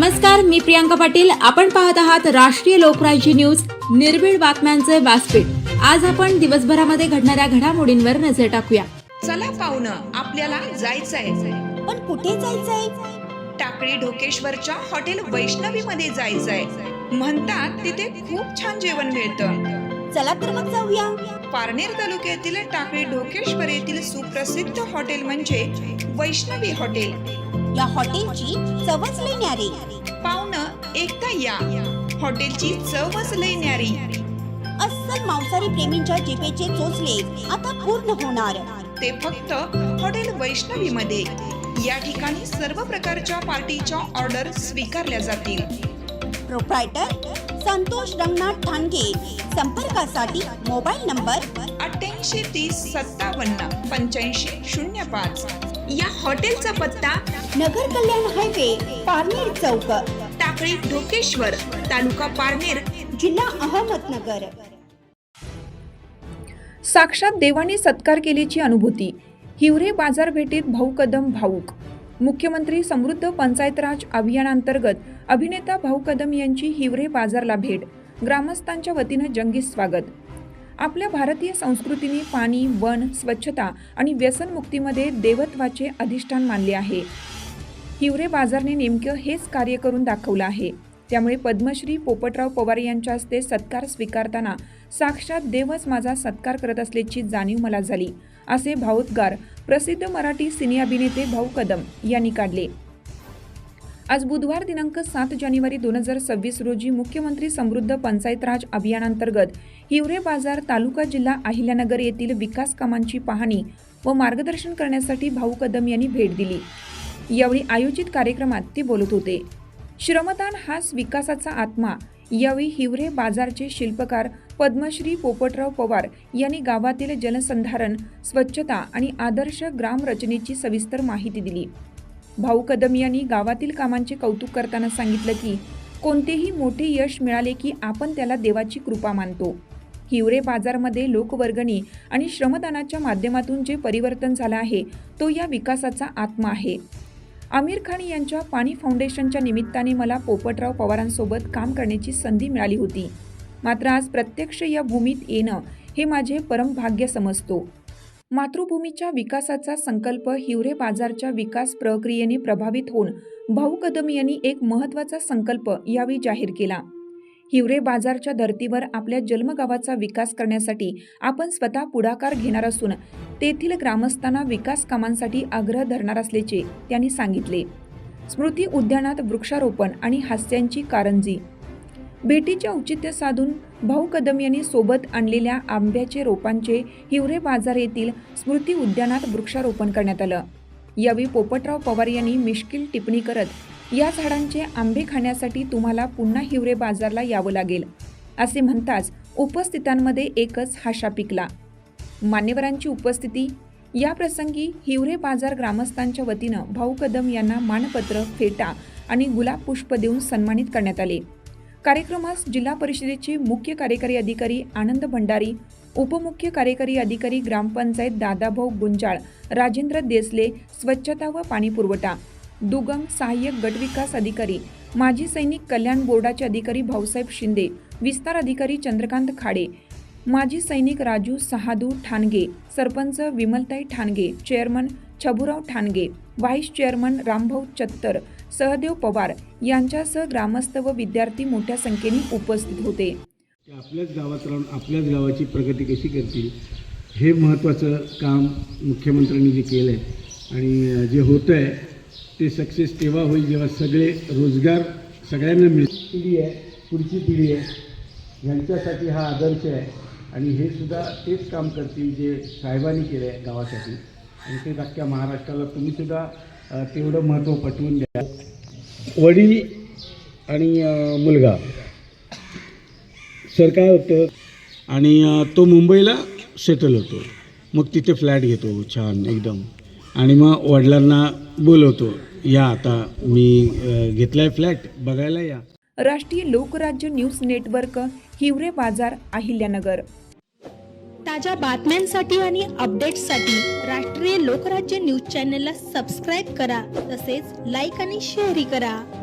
नमस्कार, मी प्रियांका पाटील. आपण पाहत आहात राष्ट्रीय लोकराज्य न्यूज, निर्भीड बातम्यांचे व्यासपीठ. आज आपण दिवसभरामध्ये घडणाऱ्या घडामोडींवर नजर टाकूया. चला पाहुणं, आपल्याला जायचंय. पण कुठे जायचंय? टाकळी ढोकेश्वरच्या हॉटेल वैष्णवी मध्ये जायचंय. म्हणतात तिथे खूप छान जेवण मिळतं. चला तर मग जाऊया. पारनेर तालुक्यातील टाकळी ढोकेश्वर येथील सुप्रसिद्ध हॉटेल म्हणजे वैष्णवी हॉटेल. या हॉटेलची चवच लई न्यारी. पाहुणं, एकदा या. हॉटेलची चवच लई न्यारी. अस्सल मांसाहारी प्रेमींच्या जिभेचे चोचले आता पूर्ण होणार. ते फक्त हॉटेल वैष्णवी मध्ये. या ठिकाणी सर्व प्रकारच्या पार्टीच्या ऑर्डर स्वीकारल्या जातील. प्रोप्रायटर संतोष रंगनाथ ठाणगे. संपर्कासाठी मोबाईल नंबर 8830578505. या हॉटेलचा पत्ता नगर कल्याण हायवे, पारनेर चौक, टाकळी ढोकेश्वर, तालुका पारनेर, जिल्हा अहमदनगर. साक्षात देवाने सत्कार केल्याची अनुभूती. हिवरे बाजारपेठेत भाऊ कदम भाऊक. मुख्यमंत्री समृद्ध पंचायत राज अभियानांतर्गत अभिनेता भाऊ कदम यांची हिवरे बाजारला भेट. ग्रामस्थांच्या वतीनं जंगी स्वागत. आपल्या भारतीय संस्कृतीने पाणी, वन, स्वच्छता आणि व्यसनमुक्तीमध्ये देवत्वाचे अधिष्ठान मानले आहे. हिवरे बाजारने नेमकं हेच कार्य करून दाखवलं आहे. त्यामुळे पद्मश्री पोपटराव पवार यांच्या हस्ते सत्कार स्वीकारताना साक्षात देवच माझा सत्कार करत असल्याची जाणीव मला झाली, असे भावोद्गार प्रसिद्ध मराठी सिने अभिनेते भाऊ कदम यांनी काढले. आज बुधवार दिनांक 7 जानेवारी 2026 रोजी मुख्यमंत्री समृद्ध पंचायत राज अभियानांतर्गत हिवरे बाजार तालुका जिल्हा अहिल्यानगर येथील विकास कामांची पाहणी व मार्गदर्शन करण्यासाठी भाऊ कदम यांनी भेट दिली. यावेळी आयोजित कार्यक्रमात ते बोलत होते. श्रमदान हाच विकासाचा आत्मा. यावेळी हिवरे बाजारचे शिल्पकार पद्मश्री पोपटराव पवार यांनी गावातील जलसंधारण, स्वच्छता आणि आदर्श ग्राम रचनेची सविस्तर माहिती दिली. भाऊ कदम यांनी गावातील कामांचे कौतुक करताना सांगितलं की कोणतेही मोठे यश मिळाले की आपण त्याला देवाची कृपा मानतो. हिवरे बाजारमध्ये लोकवर्गणी आणि श्रमदानाच्या माध्यमातून जे परिवर्तन झालं आहे तो या विकासाचा आत्मा आहे. आमिर खान यांच्या पाणी फाउंडेशनच्या निमित्ताने मला पोपटराव पवारांसोबत काम करण्याची संधी मिळाली होती. मात्र आज प्रत्यक्ष या भूमीत येणं हे माझे परमभाग्य समजतो. मातृभूमीच्या विकासाचा संकल्प हिवरे बाजारच्या विकास प्रक्रियेने प्रभावित होऊन भाऊ कदम यांनी एक महत्त्वाचा संकल्प यावेळी जाहीर केला. हिवरे बाजारच्या धर्तीवर आपल्या जन्मगावाचा विकास करण्यासाठी आपण स्वतः पुढाकार घेणार असून तेथील ग्रामस्थांना विकास कामांसाठी आग्रह धरणार असल्याचे त्यांनी सांगितले. स्मृती उद्यानात वृक्षारोपण आणि हास्यांची कारंजी. भेटीचे औचित्य साधून भाऊ कदम यांनी सोबत आणलेल्या आंब्याचे रोपांचे हिवरे बाजार येथील स्मृती उद्यानात वृक्षारोपण करण्यात आलं. यावेळी पोपटराव पवार यांनी मिश्किल टिप्पणी करत या झाडांचे आंबे खाण्यासाठी तुम्हाला पुन्हा हिवरे बाजारला यावं लागेल, असे म्हणताच उपस्थितांमध्ये एकच हाशा पिकला. मान्यवरांची उपस्थिती. या प्रसंगी हिवरे बाजार ग्रामस्थांच्या वतीनं भाऊ कदम यांना मानपत्र, फेटा आणि गुलाब पुष्प देऊन सन्मानित करण्यात आले. कार्यक्रमास जिल्हा परिषदेचे मुख्य कार्यकारी अधिकारी आनंद भंडारी, उपमुख्य कार्यकारी अधिकारी ग्रामपंचायत दादाभाऊ गुंजाळ, राजेंद्र देसले, स्वच्छता व पाणीपुरवठा, दुगम सहाय्यक गटविकास अधिकारी, माजी सैनिक कल्याण बोर्डाचे अधिकारी भाऊसाहेब शिंदे, विस्तार अधिकारी चंद्रकांत खाडे, माजी सैनिक राजू सहादू ठाणगे, सरपंच Vimaltai Thanage, chairman Chhaburao Thanage, vice chairman Rambhau Chattar, Sahadev Pawar यांच्यासह ग्रामस्थ व विद्यार्थी मोठ्या संख्येने उपस्थित होते. आपल्याच गावात राहून आपल्याच गावाची प्रगती कशी करतील हे महत्त्वाचं काम मुख्यमंत्र्यांनी जे केलं आहे आणि जे होतं आहे ते सक्सेस तेव्हा होईल जेव्हा सगळे रोजगार सगळ्यांना मिळतील. पिढी आहे, पुढची पिढी आहे, यांच्यासाठी हा आदर्श आहे आणि हे सुद्धा तेच काम करतील जे साहेबांनी केलं आहे गावासाठी आणि ते अख्ख्या महाराष्ट्राला तुम्हीसुद्धा तेवढं महत्त्व पटवून द्या. वडील आणि मुलगा सर काय होतं आणि तो मुंबईला सेटल होतो. मग तिथे फ्लॅट घेतो छान एकदम आणि मग वडिलांना बोलवतो, या आता मी घेतलाय फ्लॅट, बघायला या. राष्ट्रीय लोकराज्य न्यूज नेटवर्क, हिवरे बाजार, अहिल्यानगर. ताज्या बातम्यांसाठी आणि अपडेट्ससाठी राष्ट्रीय लोकराज्य न्यूज चॅनलला सबस्क्राईब करा, तसेच लाईक आणि शेअरही करा.